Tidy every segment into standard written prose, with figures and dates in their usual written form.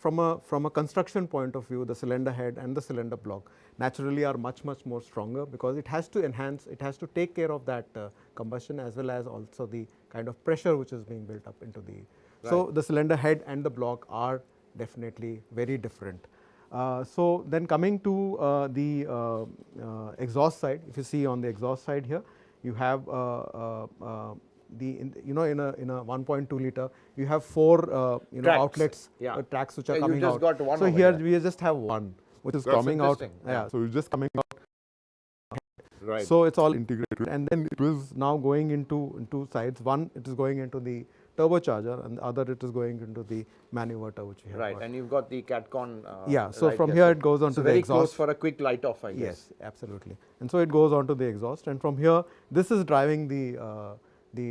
from a construction point of view, the cylinder head and the cylinder block naturally are much more stronger, because it has to enhance, it has to take care of that combustion, as well as also the kind of pressure which is being built up into the. So the cylinder head and the block are definitely very different. So then coming to the exhaust side, if you see on the exhaust side here, you have in a 1.2 liter, you have 4 outlets, tracks which are coming out. Got one so here we just have one which is coming out. So it's just coming out. So it's all integrated, and then it is now going into two sides. One, it is going into the turbocharger, and the other it is going into the maneuver which we have got. And you've got the CatCon. So from here it goes on to the very exhaust. Close for a quick light off, I guess. Yes, absolutely. And so it goes on to the exhaust, and from here this is driving the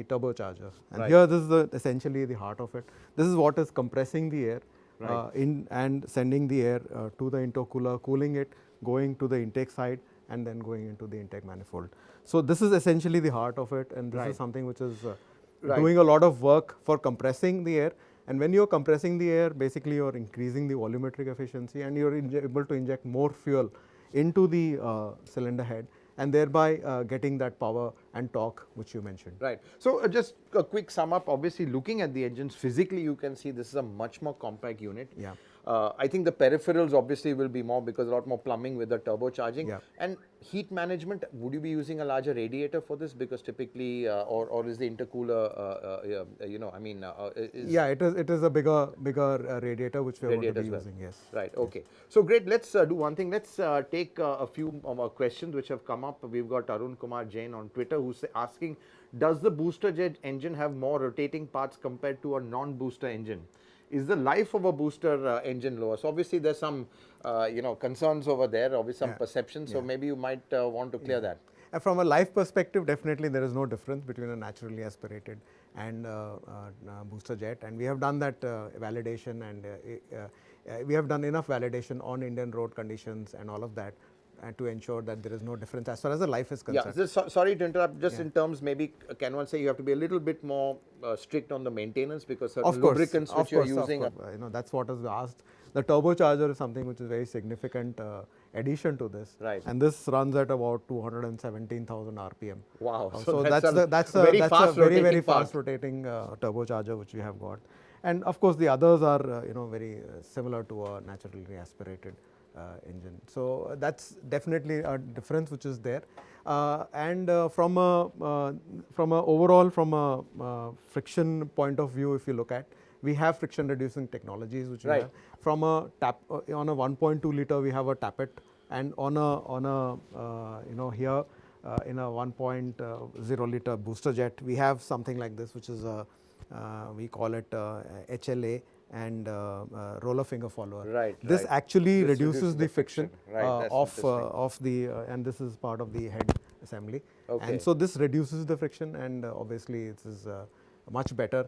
turbocharger, and here this is essentially the heart of it. This is what is compressing the air in and sending the air to the intercooler, cooling it, going to the intake side, and then going into the intake manifold. So this is essentially the heart of it, and this is something which is doing a lot of work for compressing the air. And when you're compressing the air, basically you're increasing the volumetric efficiency, and you're able to inject more fuel into the cylinder head, and thereby getting that power and torque which you mentioned. So just a quick sum up. Obviously, looking at the engines physically, you can see this is a much more compact unit. I think the peripherals obviously will be more, because a lot more plumbing with the turbocharging. And heat management, would you be using a larger radiator for this? Because typically, or is the intercooler, it is a bigger radiator which we are going to be using. Yes. Okay. So great. Let's do one thing. Let's take a few questions which have come up. We've got Arun Kumar Jain on Twitter who's asking, does the booster jet engine have more rotating parts compared to a non-booster engine? Is the life of a booster engine lower? So obviously there's some concerns over there, obviously some perceptions. So maybe you might want to clear that. From a life perspective, definitely there is no difference between a naturally aspirated and booster jet, and we have done that validation, and we have done enough validation on Indian road conditions and all of that, to ensure that there is no difference as far as the life is concerned. Sorry to interrupt, just in terms, maybe can one say you have to be a little bit more strict on the maintenance, because certain lubricants which you're using. That's what is asked. The turbocharger is something which is very significant addition to this, and this runs at about 217,000 RPM. Wow! So that's a very fast rotating turbocharger which we have got, and of course the others are very similar to a naturally aspirated engine. So that's definitely a difference which is there, and from a friction point of view, if you look at, we have friction reducing technologies which we have. From a on a 1.2 liter we have a tappet, and on a here in a 1.0 liter booster jet we have something like this, which is we call it HLA and roller finger follower. This actually reduces the friction of the and this is part of the head assembly, and so this reduces the friction, and obviously it is much better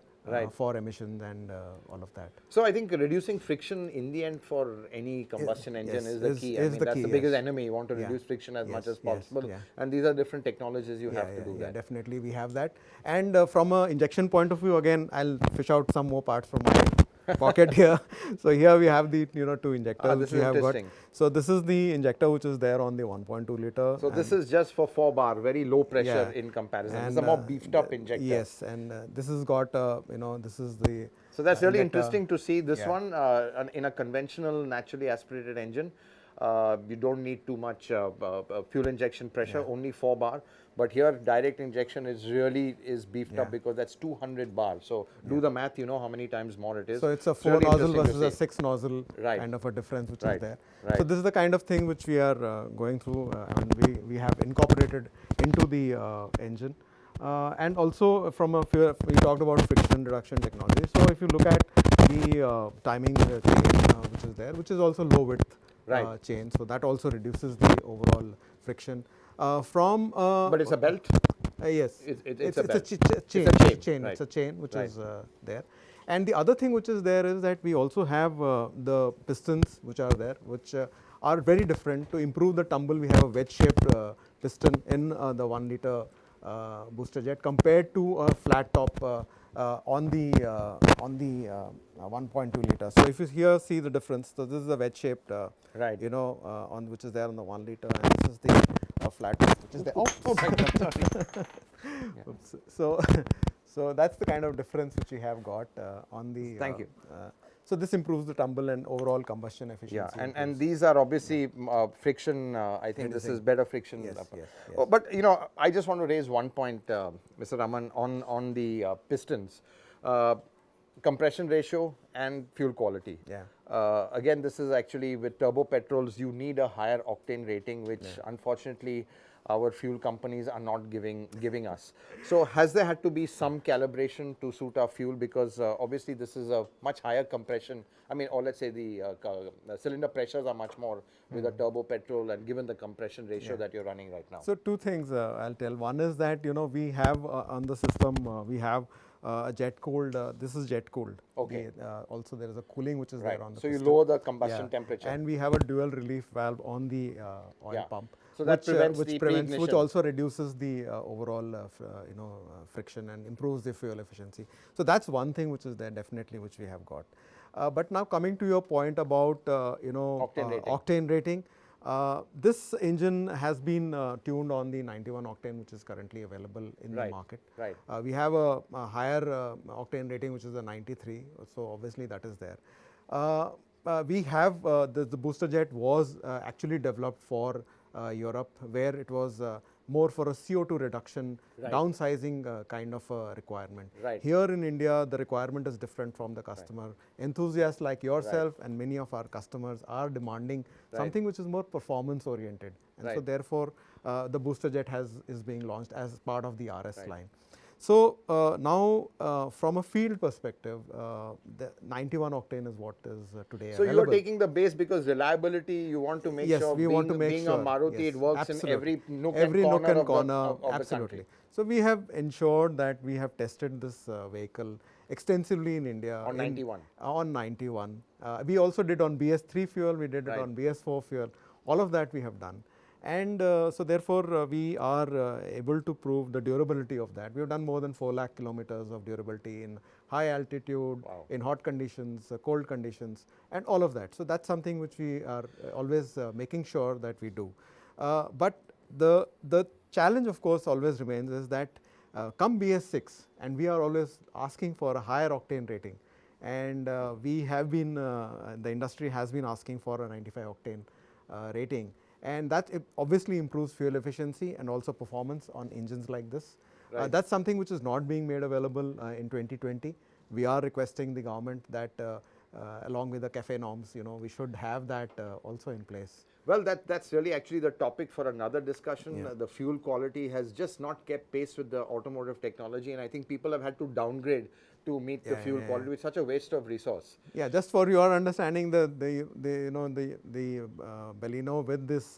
for emissions and all of that. So I think reducing friction in the end for any combustion engine is the key. I mean, that's the biggest enemy. You want to reduce friction as much as possible, and these are different technologies you have to do that. Definitely we have that, and from a injection point of view, again I'll fish out some more parts from my pocket here. So here we have the two injectors which we have got. So this is the injector which is there on the 1.2 liter. So this is just for 4 bar, very low pressure in comparison. It's a more beefed up injector. Yes, and this has got this is the. So that's really interesting to see. This one in a conventional naturally aspirated engine, you don't need too much fuel injection pressure, only 4 bar. But here direct injection is beefed up, because that's 200 bar. So do the math, you know how many times more it is. So it's a 4 nozzle versus a 6 nozzle kind of a difference which is there. So this is the kind of thing which we are going through, and we have incorporated into the engine. And also from a we talked about friction reduction technology. So if you look at the timing chain which is there, which is also low width chain, so that also reduces the overall friction. But it's a belt? Yes, it's a belt. It's a chain which is there. And the other thing which is there is that we also have the pistons which are there, which are very different. To improve the tumble, we have a wedge-shaped piston in the 1 liter booster jet compared to a flat top on the 1.2 liter. So if you here see the difference, so this is a wedge-shaped, Right. you know, on which is there on the 1 liter, and this is the flat disc, which is there. Oh my God, sorry. Oops. So, so that's the kind of difference which we have got on the. Thank you. So this improves the tumble and overall combustion Yeah, efficiency. and these are obviously friction. I think this is better friction. Yes, yes, yes. Oh, but you know, I just want to raise one point, Mr. Raman, on the pistons, compression ratio and fuel quality. Yeah. Again, this is actually with turbo petrols, you need a higher octane rating, which unfortunately our fuel companies are not giving us. So has there had to be some calibration to suit our fuel, because obviously this is a much higher compression. I mean, or let's say the cylinder pressures are much more with a turbo petrol, and given the compression ratio that you're running right now. So two things I'll tell. One is that we have on the system we have a jet cooled. This is jet cooled. Okay. Also there is a cooling which is there on the So you piston. lower the combustion temperature. And we have a dual relief valve on the oil pump. So that prevents which the prevents, which pre-ignition. also reduces the overall friction and improves the fuel efficiency. So that's one thing which is there definitely, which we have got. But now coming to your point about octane rating. This engine has been tuned on the 91 octane, which is currently available in the market. Right. We have a higher octane rating, which is a 93, so obviously that is there. We have the booster jet was actually developed for Europe, where it was more for a CO2 reduction, downsizing kind of a requirement. Right. Here in India, the requirement is different from the customer. Enthusiasts like yourself and many of our customers are demanding something which is more performance oriented. And so therefore, the booster jet is being launched as part of the RS line. So now, from a field perspective, the 91 octane is what is today So available. you're taking the base because reliability, you want to make sure, we want to make being sure, a Maruti, it works absolutely. in every nook Every and nook corner, and corner, of the absolutely. country. So we have ensured that we have tested this vehicle extensively in India. On 91. On 91. We also did on BS3 fuel, we did it on BS4 fuel. All of that we have done. And so therefore, we are able to prove the durability of that. We have done more than 4 lakh kilometers of durability in high altitude, in hot conditions, cold conditions, and all of that. So that's something which we are always making sure that we do. But the challenge, of course, always remains is that come BS6, and we are always asking for a higher octane rating. And we have been, the industry has been asking for a 95 octane rating. And that obviously improves fuel efficiency and also performance on engines like this. That's something which is not being made available in 2020. We are requesting the government that along with the CAFE norms, we should have that also in place. Well, that's really actually the topic for another discussion. The fuel quality has just not kept pace with the automotive technology, and I think people have had to downgrade to meet the fuel quality, with such a waste of resource. Yeah, just for your understanding, the Baleno with this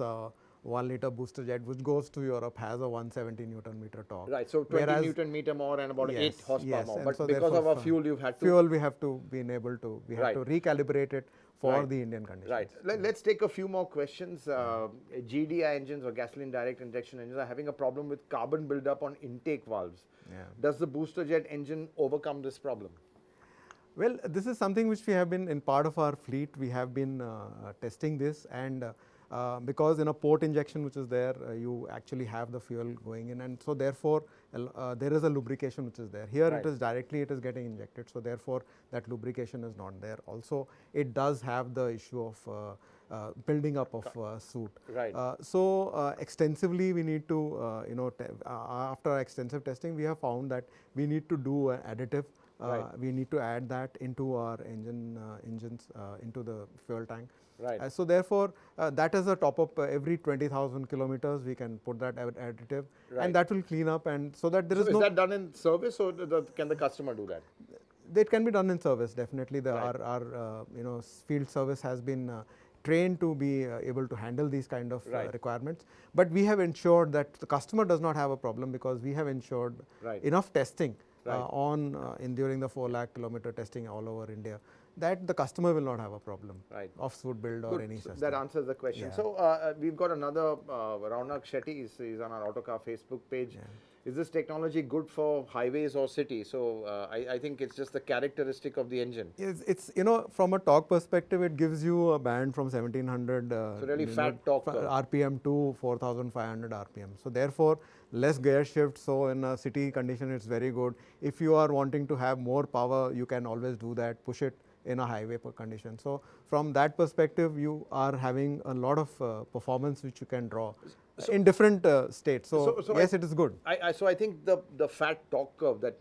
1 liter booster jet, which goes to Europe, has a 170 Newton meter torque. Right, so 20 Newton meter more and about 8 horsepower more. But so because of our fuel, you've had to... Fuel, we have to be able to, we have to recalibrate it for the Indian conditions. Right. Let's take a few more questions. GDI engines or gasoline direct injection engines are having a problem with carbon buildup on intake valves. Does the booster jet engine overcome this problem? Well, this is something which we have been, in part of our fleet, we have been testing this, and because in a port injection which is there, you actually have the fuel going in, and so therefore there is a lubrication which is there. Here it is directly, it is getting injected, so therefore that lubrication is not there. Also, it does have the issue of building up of soot. So extensively we need to, after extensive testing, we have found that we need to do an additive. We need to add that into our engines, into the fuel tank. So therefore, that is a top up every 20,000 kilometers. We can put that additive, and that will clean up. And so that there is no. Is that done in service, or can the customer do that? It can be done in service. Definitely, our field service has been trained to be able to handle these kind of requirements. But we have ensured that the customer does not have a problem, because we have ensured enough testing during the 4 lakh kilometer testing all over India, that the customer will not have a problem of soot build or any such. That answers the question. So we've got another Raunak Shetty. He's on our Autocar Facebook page. is this technology good for highways or city? So I think it's just the characteristic of the engine. It's from a torque perspective, it gives you a band from 1700 So really fat torque curve. RPM to 4500 RPM. So therefore, less gear shift. So in a city condition, it's very good. If you are wanting to have more power, you can always do that, push it in a highway condition. So from that perspective, you are having a lot of performance which you can draw in different states. So yes, it is good. So I think the fat torque curve, that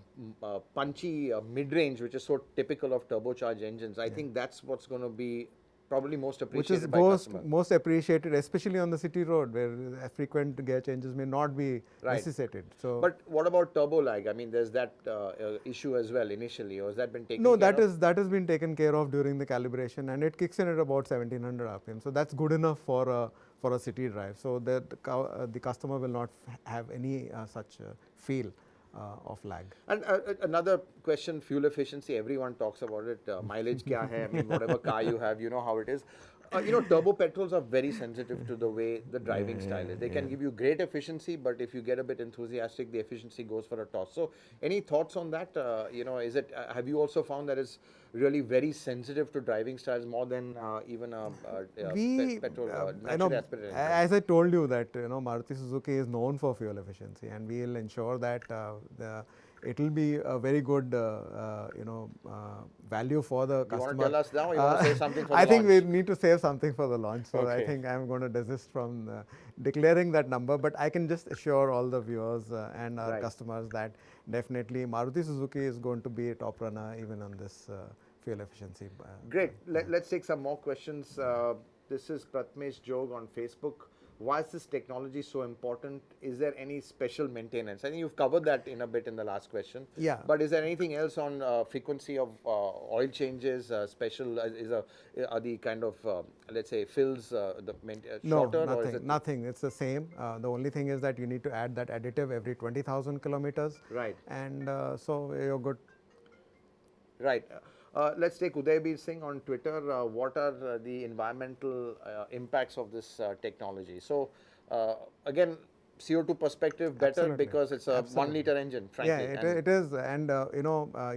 punchy mid-range, which is so typical of turbocharged engines, I think that's what's going to be probably most appreciated by customers. Most appreciated, especially on the city road where frequent gear changes may not be necessitated. So, but what about turbo lag? I mean, there's that issue as well initially, or has that been taken? No, care of? that has been taken care of during the calibration, and it kicks in at about 1700 RPM. So that's good enough for a city drive. So that the customer will not have any such feel of lag. And another question, fuel efficiency. Everyone talks about it. Mileage kya hai? I mean, whatever car you have, you know how it is. Turbo petrols are very sensitive to the way the driving style is. They can give you great efficiency, but if you get a bit enthusiastic, the efficiency goes for a toss. So, any thoughts on that? Is it? Have you also found that it's really very sensitive to driving styles more than even a petrol naturally aspirated? As I told you that Maruti Suzuki is known for fuel efficiency, and we will ensure that it will be a very good value for the customer. You want to tell us now, or you want to say something for the I think launch? we need to save something for the launch, so I think I'm going to desist from declaring that number, but I can just assure all the viewers and our customers that definitely Maruti Suzuki is going to be a top runner even on this fuel efficiency. Great. Let's take some more questions. This is Pratmesh Jog on Facebook. Why is this technology so important? Is there any special maintenance? I think you've covered that in a bit in the last question. Yeah. But is there anything else on frequency of oil changes? Special are the kind of let's say fills shorter? No, or is it nothing. It's the same. The only thing is that you need to add that additive every 20,000 kilometers. Right. And so you're good. Right. Let's take Udaybir Singh on Twitter. What are the environmental impacts of this technology? So, again, CO2 perspective better because it's a 1 liter engine, frankly. Yeah, it is. And,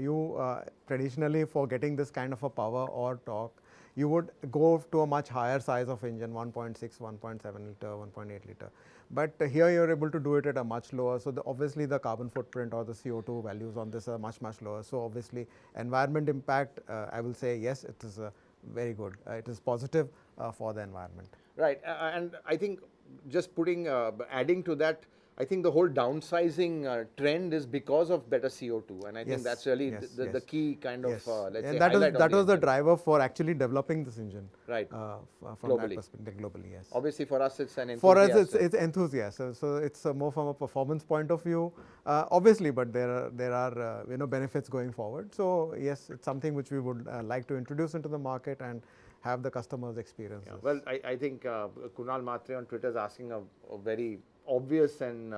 you traditionally for getting this kind of a power or torque, you would go to a much higher size of engine, 1.6, 1.7 liter, 1.8 liter. But here you're able to do it at a much lower. So obviously the carbon footprint or the CO2 values on this are much, much lower. So obviously environment impact, I will say yes, it is very good. It is positive for the environment. Right. And I think just adding to that, I think the whole downsizing trend is because of better CO2, and I think that's really the key kind of let's say that was the driver for actually developing this engine. Right. From that perspective, globally, yes. Obviously, for us, it's an enthusiast. For us, it's enthusiasm. So it's more from a performance point of view, obviously, but there are benefits going forward. So yes, it's something which we would like to introduce into the market and have the customers experience. Yeah. Well, I think Kunal Matre on Twitter is asking a very obvious and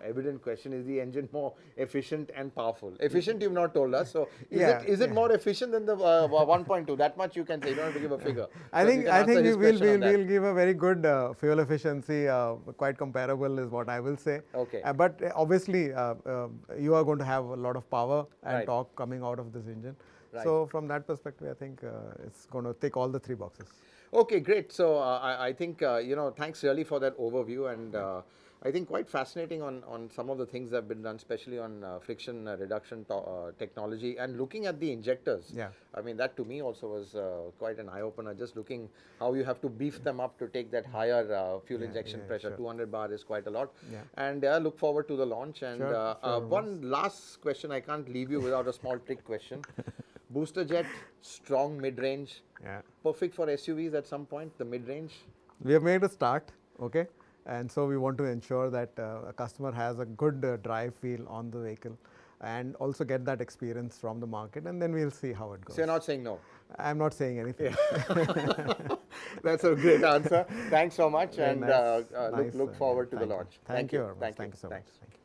evident question: is the engine more efficient and powerful? Efficient, you've not told us. So is it more efficient than the 1.2? That much you can say. You don't have to give a figure. I think we'll give a very good fuel efficiency, quite comparable is what I will say. Okay. But obviously, you are going to have a lot of power and torque coming out of this engine. Right. So from that perspective, I think it's going to tick all the 3 boxes. Okay, great. So I think thanks really for that overview, and I think quite fascinating on some of the things that have been done, especially on friction reduction technology and looking at the injectors. Yeah. I mean, that to me also was quite an eye opener. Just looking how you have to beef them up to take that higher fuel injection pressure. Sure. 200 bar is quite a lot. Yeah. And look forward to the launch. And one last question, I can't leave you without a small trick question. Booster jet, strong mid-range, perfect for SUVs at some point, the mid-range? We have made a start, okay? And so we want to ensure that a customer has a good drive feel on the vehicle and also get that experience from the market, and then we'll see how it goes. So you're not saying no? I'm not saying anything. Yeah. That's a great answer. Thanks so much, and look forward to the launch. Thank you. Thank you so much. Thank you.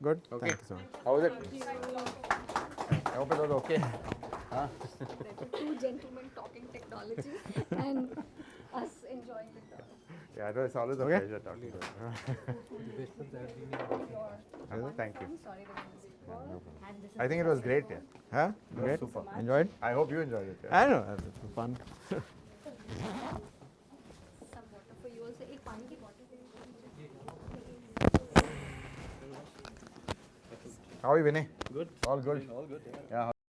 Good. Okay. Thank you so much. How was it? I hope it was okay. There were two gentlemen talking technology and us enjoying the talk. Yeah, it's always a pleasure talking to you. Thank you. Sorry that I missed the call. And this is I think it was great. Yeah. Huh? Great. Super. Enjoyed? I hope you enjoyed it. Yeah. I know. It was fun. some water for you also. एक पानी की bottle दे दीजिए. How are you, Vinay? Good. All good. All good. Yeah. Yeah.